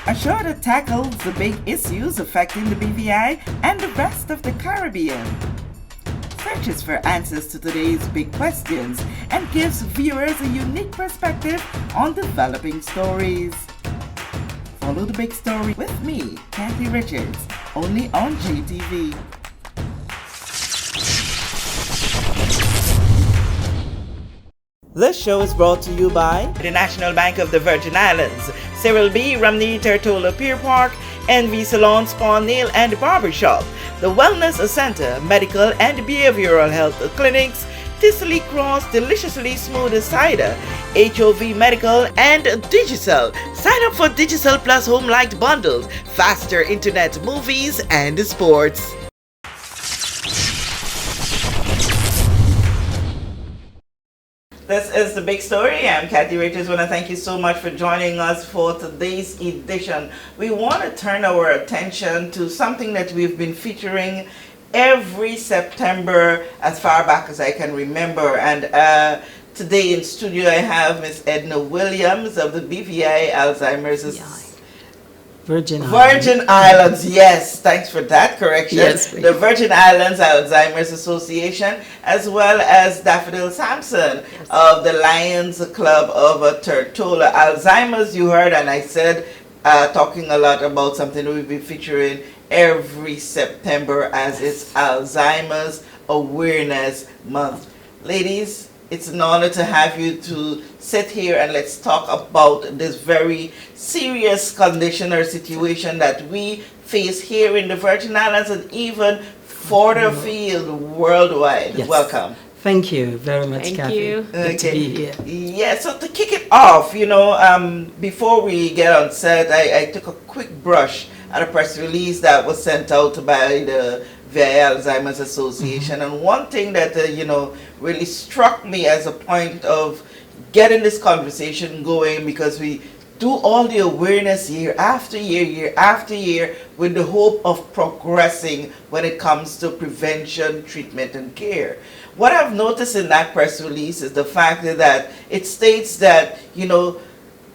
a show that tackles the big issues affecting the BVI and the rest of the Caribbean. Searches for answers to today's big questions and gives viewers a unique perspective on developing stories. Follow the big story with me, Kathy Richards, only on JTV. This show is brought to you by the National Bank of the Virgin Islands, Cyril B. Ramney Tertola Pier Park, NV Salon Spa Nail and Barbershop, the Wellness Center, Medical and Behavioral Health Clinics, Ticely Cross Deliciously Smooth Cider, HOV Medical, and Digicel. Sign up for Digicel Plus Home Light Bundles, faster internet, movies, and sports. This is The Big Story. I'm Kathy Richards. I want to thank you so much for joining us for today's edition. We want to turn our attention to something that we've been featuring every September as far back as I can remember. And today in studio I have Miss Edna Williams of the BVI Alzheimer's Virgin Islands, yes, thanks for that correction. Yes, the Virgin Islands Alzheimer's Association, as well as Daffodil Sampson of the Lions Club of Tortola. Alzheimer's, you heard, and I said, talking a lot about something we'll be featuring every September as it's Alzheimer's Awareness Month. Ladies, it's an honor to have you to sit here and let's talk about this very serious condition or situation that we face here in the Virgin Islands and even further afield worldwide. Yes. Welcome. Thank you very much, Thank Kathy. you. Good to be here. Yeah, so to kick it off, before we get on set, I took a quick brush at a press release that was sent out by the VI Alzheimer's Association, and one thing that really struck me as a point of getting this conversation going, because we do all the awareness year after year with the hope of progressing when it comes to prevention, treatment, and care. What I've noticed in that press release is the fact that it states that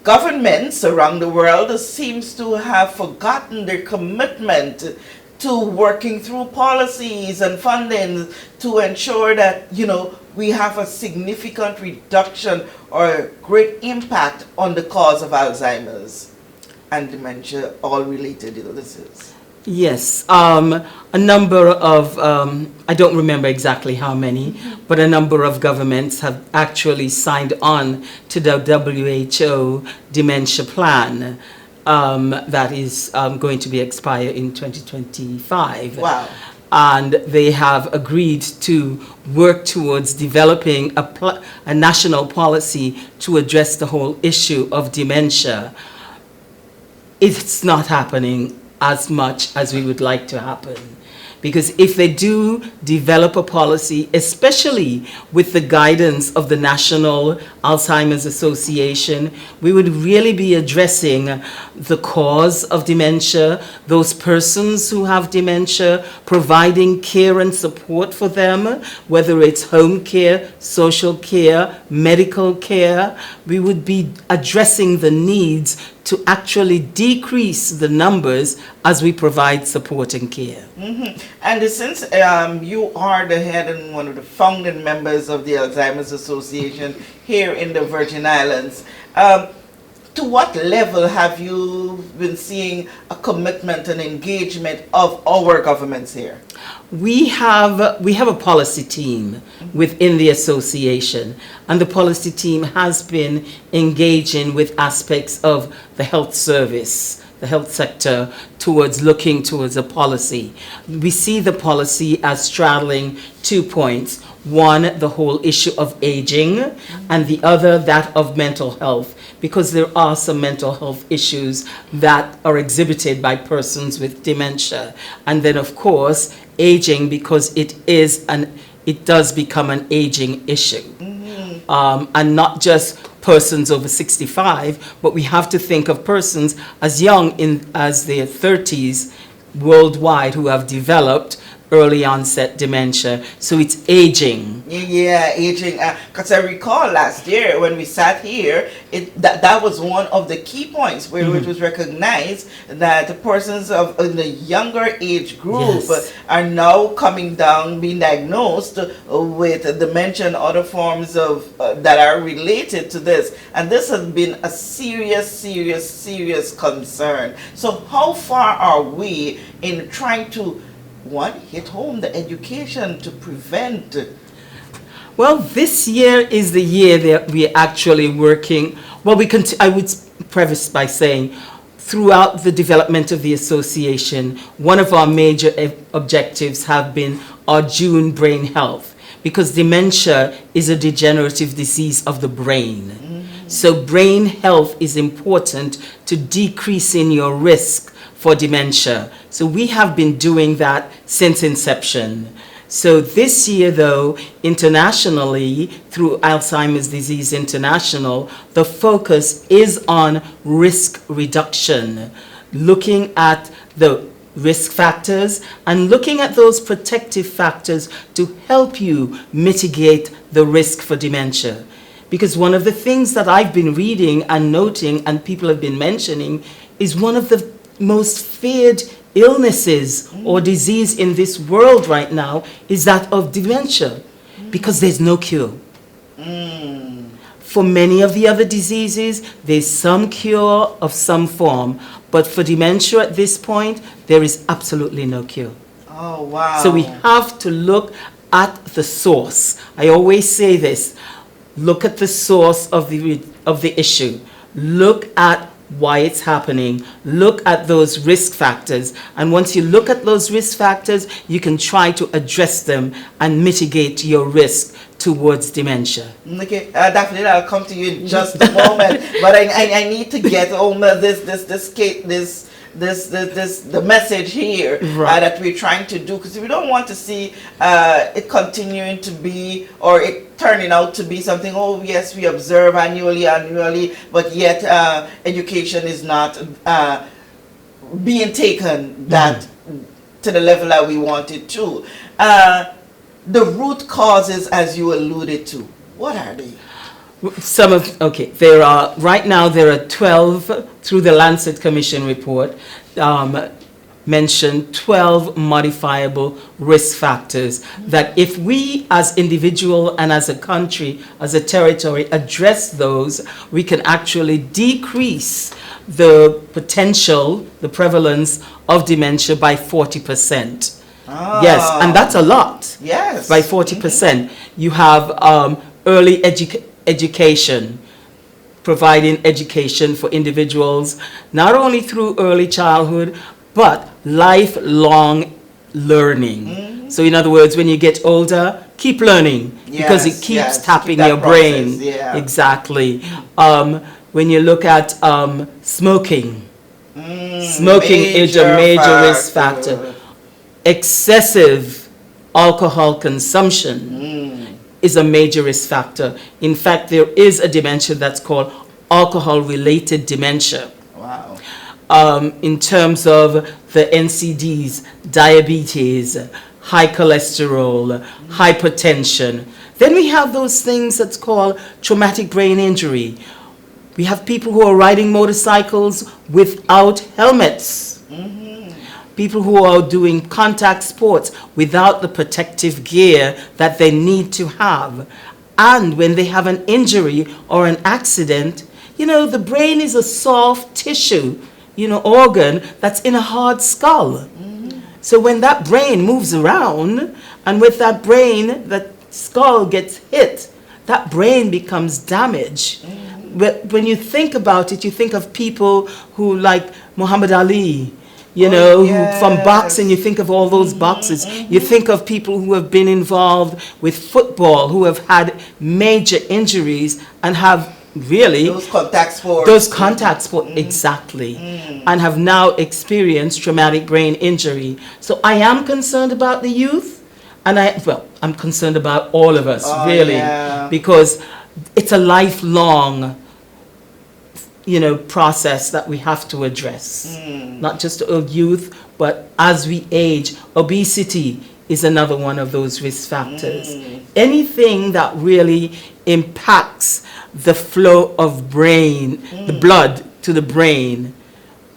governments around the world seems to have forgotten their commitment to working through policies and funding to ensure that, we have a significant reduction or great impact on the cause of Alzheimer's and dementia, all related illnesses. Yes, a number of, I don't remember exactly how many, but a number of governments have actually signed on to the WHO dementia plan. That is going to be expired in 2025. Wow. And they have agreed to work towards developing a national policy to address the whole issue of dementia. It's not happening as much as we would like to happen. Because if they do develop a policy, especially with the guidance of the National Alzheimer's Association, we would really be addressing the cause of dementia, those persons who have dementia, providing care and support for them, whether it's home care, social care, medical care. We would be addressing the needs to actually decrease the numbers as we provide support and care. Mm-hmm. And since you are the head and one of the founding members of the Alzheimer's Association here in the Virgin Islands, to what level have you been seeing a commitment and engagement of our governments here? We have a policy team within the association, and the policy team has been engaging with aspects of the health service, the health sector, looking towards a policy. We see the policy as straddling 2 points. One, the whole issue of aging, and the other, that of mental health, because there are some mental health issues that are exhibited by persons with dementia. And then, of course, aging, because it does become an aging issue. Mm-hmm. And not just persons over 65, but we have to think of persons as young as their 30s worldwide who have developed early onset dementia. So it's aging. Yeah, aging. Because I recall last year when we sat here, that was one of the key points where it was recognized that persons in the younger age group Yes. are now coming down, being diagnosed with dementia and other forms of that are related to this. And this has been a serious concern. So how far are we in trying to hit home the education to prevent? Well, this year is the year that we're actually working. Well, I would preface by saying, throughout the development of the association, one of our major objectives have been our June brain health, because dementia is a degenerative disease of the brain. So brain health is important to decreasing your risk for dementia. So we have been doing that since inception. So this year, though, internationally, through Alzheimer's Disease International, the focus is on risk reduction, looking at the risk factors and looking at those protective factors to help you mitigate the risk for dementia. Because one of the things that I've been reading and noting and people have been mentioning is one of the most feared illnesses or disease in this world right now is that of dementia, because there's no cure. For many of the other diseases, there's some cure of some form, but for dementia at this point, there is absolutely no cure. Oh, wow. So we have to look at the source. I always say this: look at the source of the issue. Look at why it's happening. Look at those risk factors. And once you look at those risk factors, you can try to address them and mitigate your risk towards dementia. Okay, definitely I'll come to you in just a moment. But I need to get home the message here that we're trying to do, because we don't want to see it continuing to be, or it turning out to be something, oh yes, we observe annually, but yet education is not being taken that to the level that we want it to. The root causes, as you alluded to, what are they? Right now there are 12, through the Lancet Commission report, mentioned 12 modifiable risk factors that if we as individual and as a country, as a territory, address those, we can actually decrease the potential, the prevalence of dementia by 40%. Yes, and that's a lot. Yes. By 40%. You have early education, providing education for individuals, not only through early childhood, but lifelong learning. So in other words, when you get older, keep learning, because it keeps tapping your brain. Yeah. Exactly. When you look at smoking, smoking is a major risk factor. Excessive alcohol consumption is a major risk factor. In fact, there is a dementia that's called alcohol-related dementia. Wow. In terms of the NCDs, diabetes, high cholesterol, hypertension. Then we have those things that's called traumatic brain injury. We have people who are riding motorcycles without helmets. People who are doing contact sports without the protective gear that they need to have. And when they have an injury or an accident, the brain is a soft tissue, organ that's in a hard skull. So when that brain moves around, and with that brain, that skull gets hit, that brain becomes damaged. But when you think about it, you think of people who, like Muhammad Ali, who from boxing, you think of all those boxers. You think of people who have been involved with football, who have had major injuries and have really those contact sports. Exactly, and have now experienced traumatic brain injury. So I am concerned about the youth, and I'm concerned about all of us, because it's a lifelong process that we have to address. Not just youth, but as we age. Obesity is another one of those risk factors. Anything that really impacts the flow of the blood to the brain,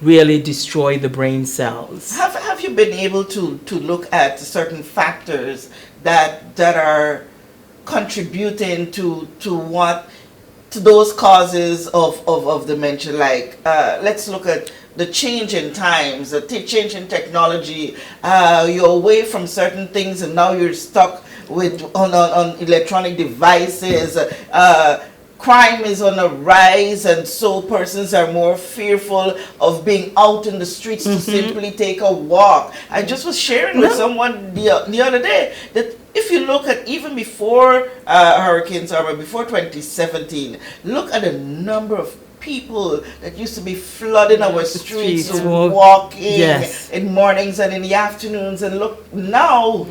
really destroy the brain cells. Have you been able to look at certain factors that are contributing to those causes of dementia? Like let's look at the change in times, the change in technology. You're away from certain things and now you're stuck with on electronic devices. Crime is on a rise, and so persons are more fearful of being out in the streets to simply take a walk. I just was sharing with someone the other day that if you look at even before Hurricane Irma, before 2017, look at the number of people that used to be flooding our streets, walking in mornings and in the afternoons, and look now,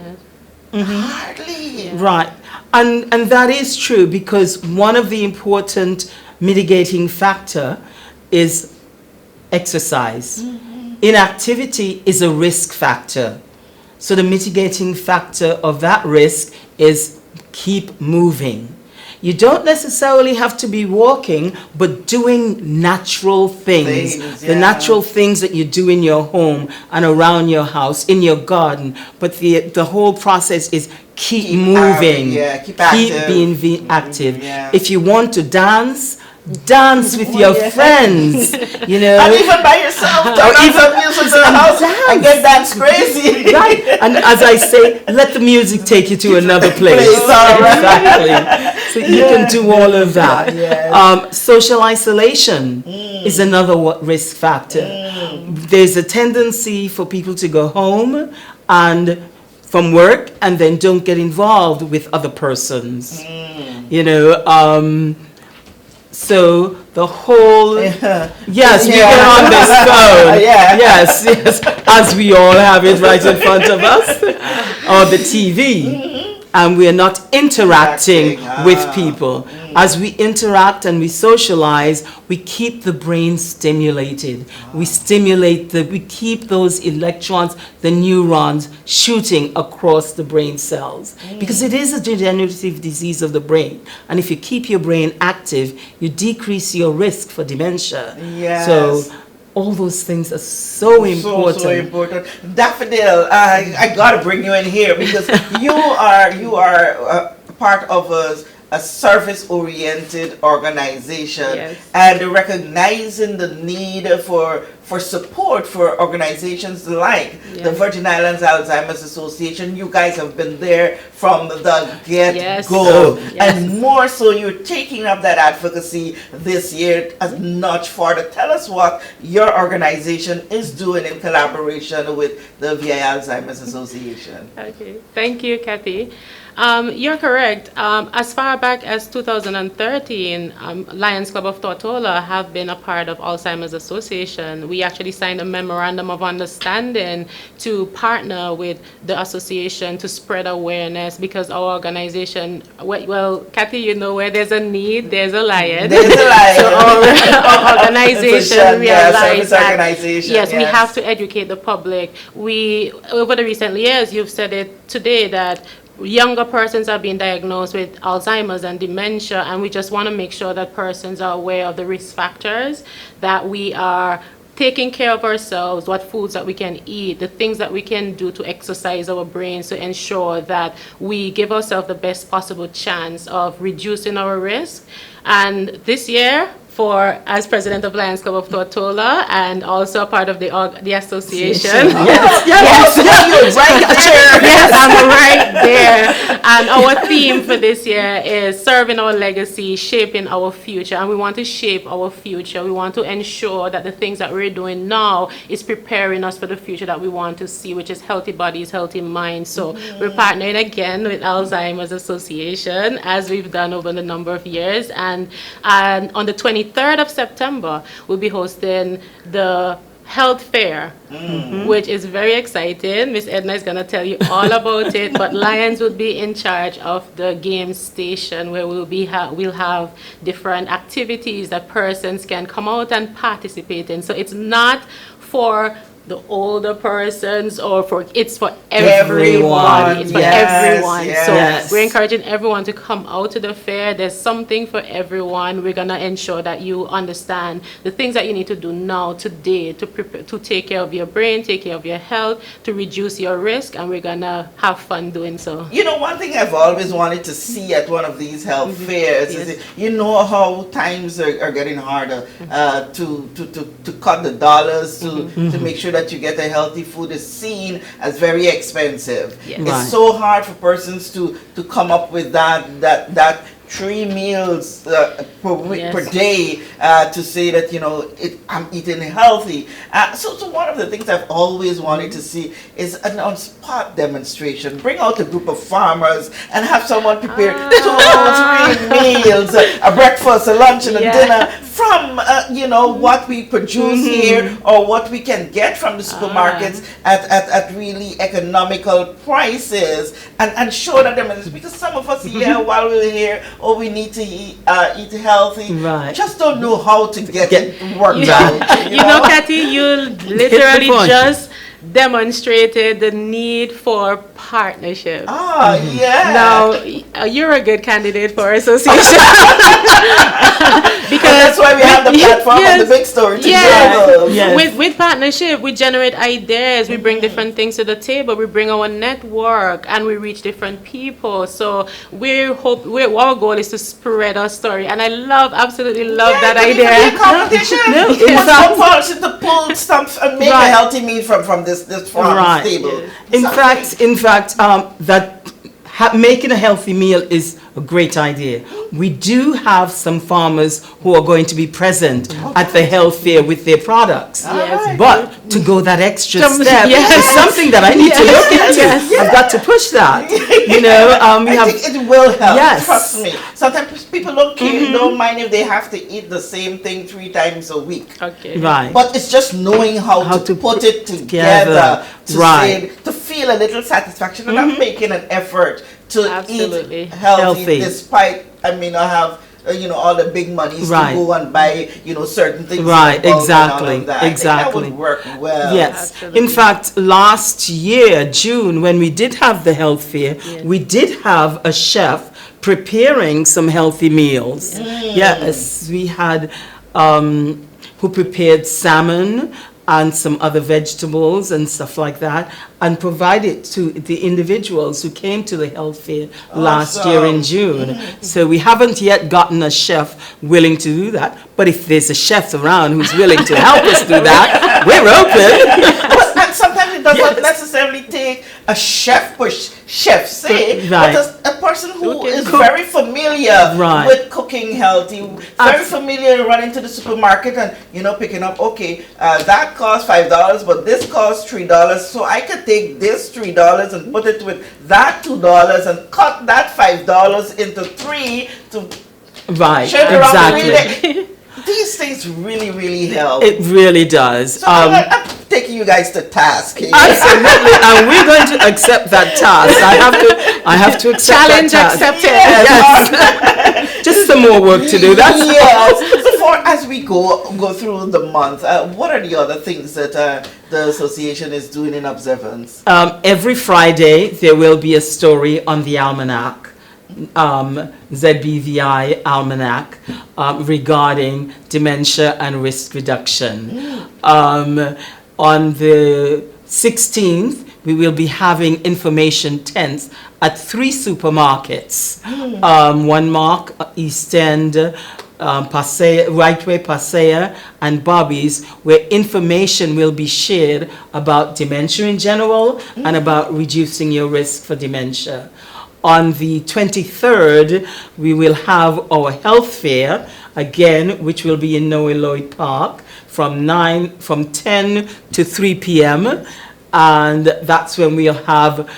hardly. Right. And that is true, because one of the important mitigating factor is exercise. Inactivity is a risk factor. So the mitigating factor of that risk is keep moving. You don't necessarily have to be walking, but doing natural things. The natural things that you do in your home and around your house, in your garden. But the whole process is keep moving, keep being active. If you want to dance with your friends, you know. And even by yourself, turn on some music to the house and get dance crazy. Right. And as I say, let the music take you to another place. Exactly. So you can do all of that. Social isolation is another risk factor. There's a tendency for people to go home and from work and then don't get involved with other persons. You know, so the whole, yes, we get on this phone, yes, as we all have it right in front of us, or the TV, and we are not interacting with people. As we interact and we socialize, we keep the brain stimulated. We keep those electrons, the neurons, shooting across the brain cells. Because it is a degenerative disease of the brain. And if you keep your brain active, you decrease your risk for dementia. Yes. So all those things are so important. So important. Daffodil, I gotta bring you in here because you are part of a service-oriented organization, and recognizing the need for support for organizations like the Virgin Islands Alzheimer's Association. You guys have been there from the get-go, and more so you're taking up that advocacy this year a notch farther. Tell us what your organization is doing in collaboration with the VI Alzheimer's Association. Okay, thank you, Kathy. You're correct. As far back as 2013, Lions Club of Tortola have been a part of Alzheimer's Association. We actually signed a memorandum of understanding to partner with the association to spread awareness, because our organization, well, Kathy, you know, where there's a need, there's a lion. There's a lion. So our organization realized that, yes, we have to educate the public. Over the recent years, you've said it today, that younger persons are being diagnosed with Alzheimer's and dementia, and we just want to make sure that persons are aware of the risk factors, that we are taking care of ourselves, what foods that we can eat, the things that we can do to exercise our brains to ensure that we give ourselves the best possible chance of reducing our risk. And this year, as president of Lions Club of Tortola and also a part of the association. Yes, I'm right there. And our theme for this year is serving our legacy, shaping our future. And we want to shape our future. We want to ensure that the things that we're doing now is preparing us for the future that we want to see, which is healthy bodies, healthy minds. So we're partnering again with Alzheimer's Association, as we've done over the number of years. And on the 23rd of September, we'll be hosting the health fair, which is very exciting. Miss Edna is going to tell you all about it, but Lions will be in charge of the game station, where we'll have different activities that persons can come out and participate in. So it's not for the older persons, or it's for Everyone. everyone. It's for Yes, everyone. yes. So Yes. we're encouraging everyone to come out to the fair. There's something for everyone. We're gonna ensure that you understand the things that you need to do now, today, to prepare, to take care of your brain, take care of your health, to reduce your risk, and we're gonna have fun doing so. You know, one thing I've always wanted to see at one of these health fairs Yes. is, you know, how times are getting harder to cut the dollars to make sure that you get a healthy food is seen as very expensive. Yes. It's Right. so hard for persons to come up with that 3 meals per Yes. day to say that, you know, I'm eating healthy. So one of the things I've always wanted to see is an on-spot demonstration. Bring out a group of farmers and have someone prepare 2 or 3 meals, a breakfast, a lunch, and a Yeah. dinner from, you know, what we produce here or what we can get from the supermarkets at really economical prices, and show that them, because some of us here, while we're here, oh, we need to eat healthy, Right. just don't know how to get it worked You, out. you know, Kathy, you literally point. just demonstrated the need for partnership. Yeah. Now, you're a good candidate for association. Because that's why we have the platform yes, and the big story together. yes. Yes. With partnership, we generate ideas, we bring different things to the table, we bring our network, and we reach different people. So our goal is to spread our story, and I absolutely love that But idea. even in competition. No, in Because fact- one person to pull stumps and make Right. a healthy meal from this farm Right. stable. In fact, making a healthy meal is a great idea. We do have some farmers who are going to be present at the health fair with their products. Yes. But to go that extra Some- step yes. is something that I need to Yes. look into. Yes. I've got to push that. You know, we I have. think it will help. Yes. Trust me. Sometimes people don't mind if they have to eat the same thing 3 times a week. Okay. Right. But it's just knowing how to put it together to Right. to feel a little satisfaction, and I'm making an effort to Absolutely. eat healthy, Healthy. despite I mean I have you know, all the big monies Right. to go and buy, you know, certain things. Right, in bulk and all exactly, of that. I think exactly. that would work well. Yes. Absolutely. In fact, last year, June, when we did have the health fair, we did have a chef preparing some healthy meals. Yes, we had who prepared salmon and some other vegetables and stuff like that, and provided to the individuals who came to the health fair last year in June. So we haven't yet gotten a chef willing to do that, but if there's a chef around who's willing to help us do that, we're open. And sometimes it doesn't necessarily take a chef per chef say, Right. but a person who is Cook. very familiar Right. with cooking healthy, very familiar running to the supermarket and, you know, picking up, okay, that costs $5, but this costs $3, so I could take this $3 and put it with that $2 and cut that $5 into 3 to Right, share it around the exactly. week. These things really, really help. It really does. So I'm taking you guys to task here. Absolutely, and we're going to accept that task. I have to accept Challenge that task. accepted. Yes. Just some more work to do. That's yes. Before, as we go through the month, what are the other things that the association is doing in observance? Every Friday there will be a story on the almanac, ZBVI almanac, regarding dementia and risk reduction. On the 16th, we will be having information tents at 3 supermarkets. One Mark, East End, Paseo, Rightway Paseo, and Bobby's, where information will be shared about dementia in general and about reducing your risk for dementia. On the 23rd, we will have our health fair, again, which will be in Noe Lloyd Park from 10 to 3 p.m. And that's when we'll have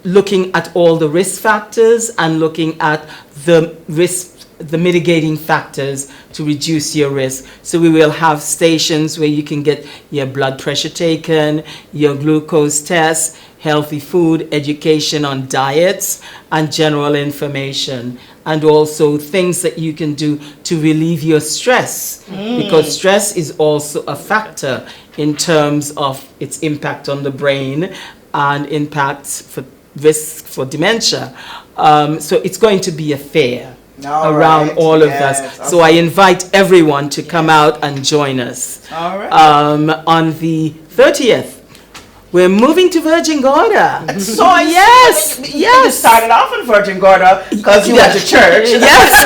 looking at all the risk factors and looking at the risk the mitigating factors to reduce your risk. So we will have stations where you can get your blood pressure taken, your glucose tests, healthy food, education on diets, and general information. And also things that you can do to relieve your stress, because stress is also a factor in terms of its impact on the brain and impacts for risk for dementia. So it's going to be a fair around all of us. So I invite everyone to come out and join us. All right. On the 30th, we're moving to Virgin Gorda. So yes. You started off in Virgin Gorda because you went to church. Yes.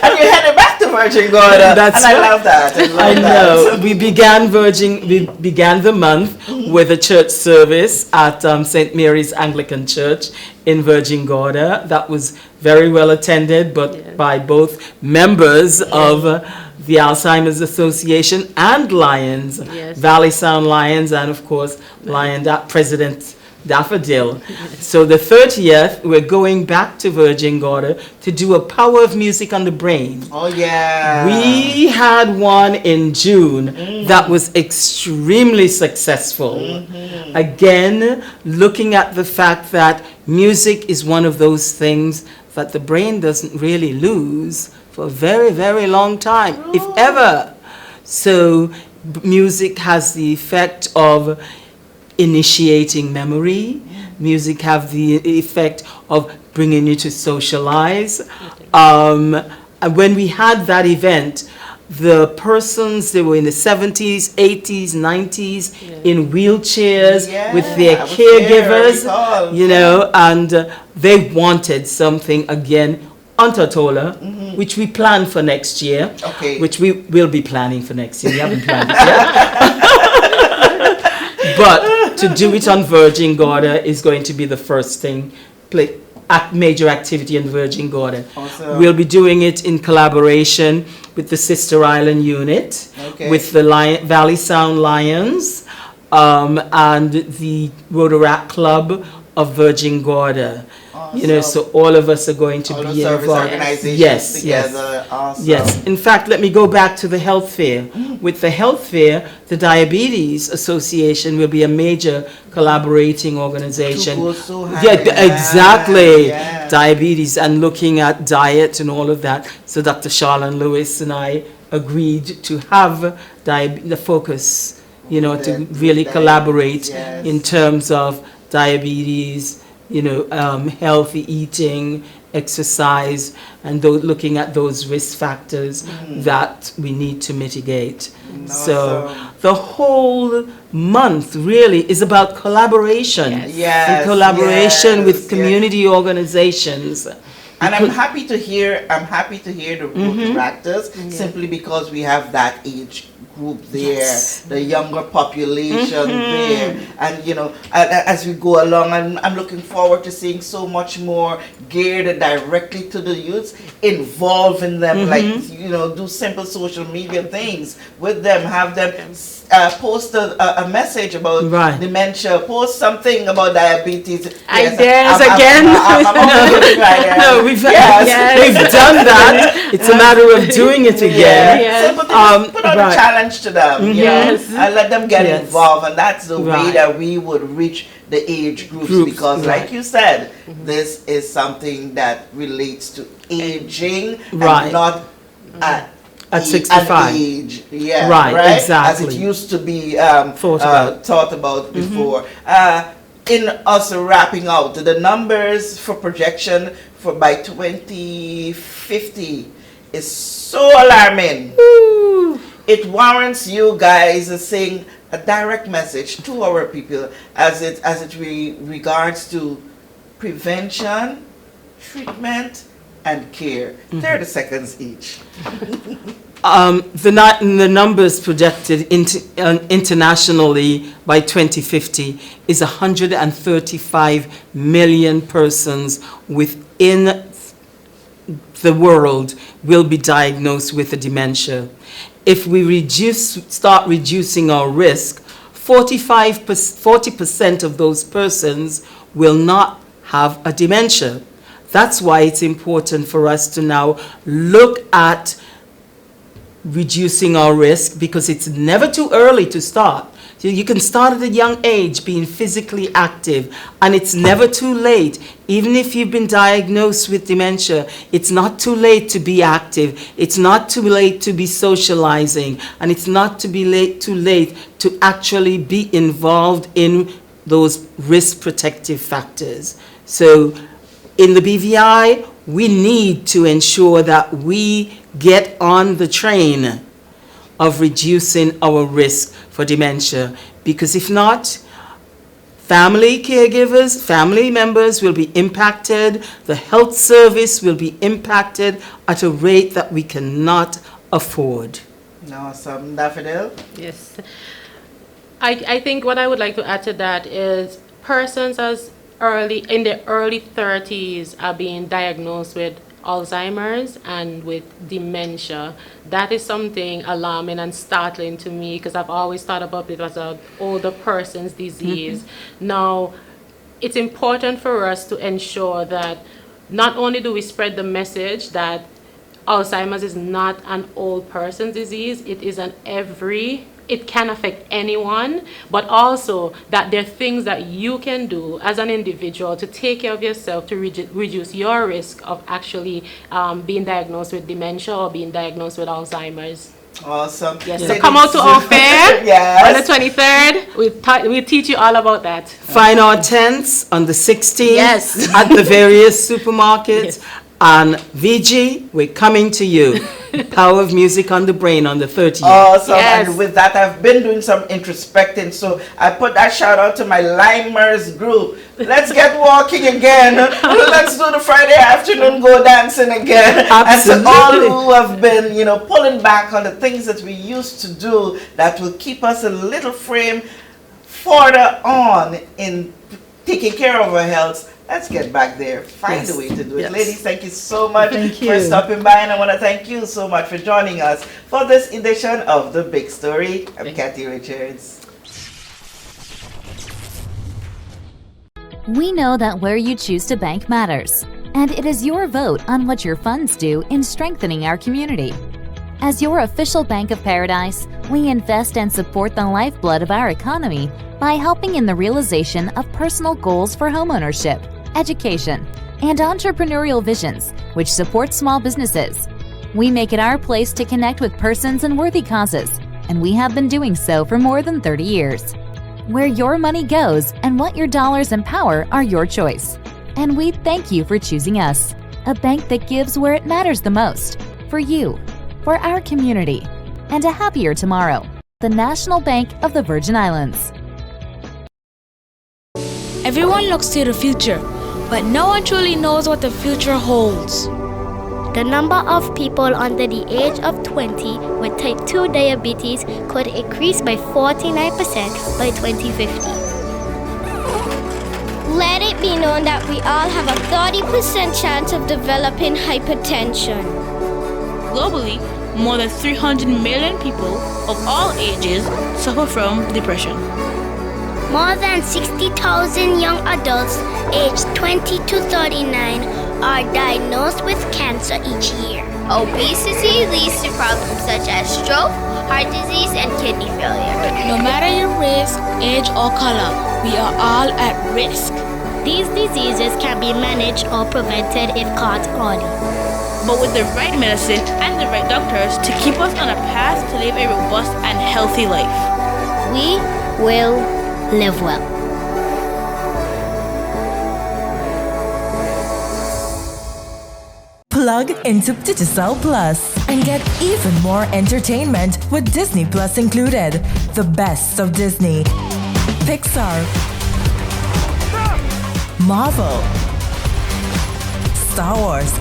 And you headed back to Virgin Gorda. That's and right. I love that. I know. We began the month with a church service at St. Mary's Anglican Church in Virgin Gorda. That was very well attended, but by both members of the Alzheimer's Association and Lions, Valley Sound Lions, and of course, President Daffodil. So the 30th, we're going back to Virgin Gorda to do a Power of Music on the Brain. Oh, yeah. We had one in June that was extremely successful. Again, looking at the fact that music is one of those things that the brain doesn't really lose for a very, very long time, if ever. So music has the effect of initiating memory. Music have the effect of bringing you to socialize. And when we had that event, the persons, they were in the 70s, 80s, 90s, in wheelchairs with their caregivers, you know, and they wanted something again, Antatola, which we planned for next year, which we will be planning for next year. We haven't planned it yet. But to do it on Virgin Gorda is going to be the first thing, major activity in Virgin Gorda. Awesome. We'll be doing it in collaboration with the Sister Island unit, with the Valley Sound Lions, and the Rotaract Club of Virgin Gorda. Awesome. You know, so all of us are going to be involved. Yes, together. Awesome. Yes. In fact, let me go back to the health fair. With the health fair, the Diabetes Association will be a major collaborating organization. Exactly. Yeah. Diabetes and looking at diet and all of that. So Dr. Charlene Lewis and I agreed to have the focus, you know, to really collaborate in terms of diabetes, you know, healthy eating, exercise, and looking at those risk factors that we need to mitigate. So the whole month really is about collaboration. And collaboration with community organizations. And I'm happy to hear the Rotaractors simply because we have that age group there, the younger population there, and you know, as we go along, I'm looking forward to seeing so much more geared directly to the youths, involving them, like, you know, do simple social media things with them, have them post a message about dementia, post something about diabetes. Ideas again. No, we've done that. It's a matter of doing it again. So put on a challenge to them, you know, and let them get involved, and that's the way that we would reach the age groups because, like you said, this is something that relates to aging and not at 65. Age. Exactly. As it used to be thought about before. In us wrapping out, the numbers for projection for by 2050 is so alarming. It warrants you guys saying a direct message to our people as it regards to prevention, treatment, and care. 30 seconds each. The numbers projected internationally by 2050 is 135 million persons within the world will be diagnosed with a dementia. If we start reducing our risk, 40% of those persons will not have a dementia. That's why it's important for us to now look at reducing our risk, because it's never too early to start. So you can start at a young age being physically active, and it's never too late. Even if you've been diagnosed with dementia, it's not too late to be active. It's not too late to be socializing, and it's not too late to actually be involved in those risk protective factors. So in the BVI, we need to ensure that we get on the train of reducing our risk for dementia, because if not, family caregivers, family members will be impacted, the health service will be impacted at a rate that we cannot afford. Awesome. Daffodil? Yes. I think what I would like to add to that is persons in their early 30s are being diagnosed with Alzheimer's and with dementia. That is something alarming and startling to me, because I've always thought about it as an older person's disease. Now, it's important for us to ensure that not only do we spread the message that Alzheimer's is not an old person's disease, it can affect anyone, but also that there are things that you can do as an individual to take care of yourself to reduce your risk of actually being diagnosed with dementia or being diagnosed with Alzheimer's. Awesome. Yes, so come out to our fair yes. on the 23rd. We'll teach you all about that. Find our tents on the 16th Yes. at the various supermarkets. Yes. And VG, we're coming to you. Power of Music on the Brain on the 30th. Awesome. Yes. And with that, I've been doing some introspecting, so I put that shout out to my Limers group. Let's get walking again. Let's do the Friday afternoon go dancing again. Absolutely. And to all who have been, pulling back on the things that we used to do that will keep us a little frame further on in taking care of our health. Let's get back there. Find a way to do it. Yes. Ladies, thank you so much Thank for you. stopping by. And I want to thank you so much for joining us for this edition of The Big Story. I'm Kathy Richards. We know that where you choose to bank matters, and it is your vote on what your funds do in strengthening our community. As your official Bank of Paradise, we invest and support the lifeblood of our economy by helping in the realization of personal goals for homeownership, education, and entrepreneurial visions, which support small businesses. We make it our place to connect with persons and worthy causes, and we have been doing so for more than 30 years. Where your money goes and what your dollars empower are your choice. And we thank you for choosing us, a bank that gives where it matters the most, for you, for our community, and a happier tomorrow. The National Bank of the Virgin Islands. Everyone looks to the future, but no one truly knows what the future holds. The number of people under the age of 20 with type 2 diabetes could increase by 49% by 2050. Let it be known that we all have a 30% chance of developing hypertension. Globally, more than 300 million people of all ages suffer from depression. More than 60,000 young adults aged 20 to 39 are diagnosed with cancer each year. Obesity leads to problems such as stroke, heart disease, and kidney failure. No matter your race, age, or color, we are all at risk. These diseases can be managed or prevented if caught early. But with the right medicine and the right doctors to keep us on a path to live a robust and healthy life, we will live well. Plug into Digicel Plus and get even more entertainment with Disney Plus included. The best of Disney, Pixar, Marvel, Star Wars,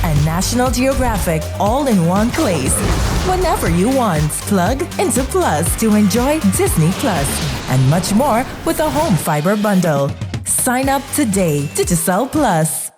and National Geographic all in one place. Whenever you want, plug into Plus to enjoy Disney Plus and much more with a home fiber bundle. Sign up today. Digicel Plus.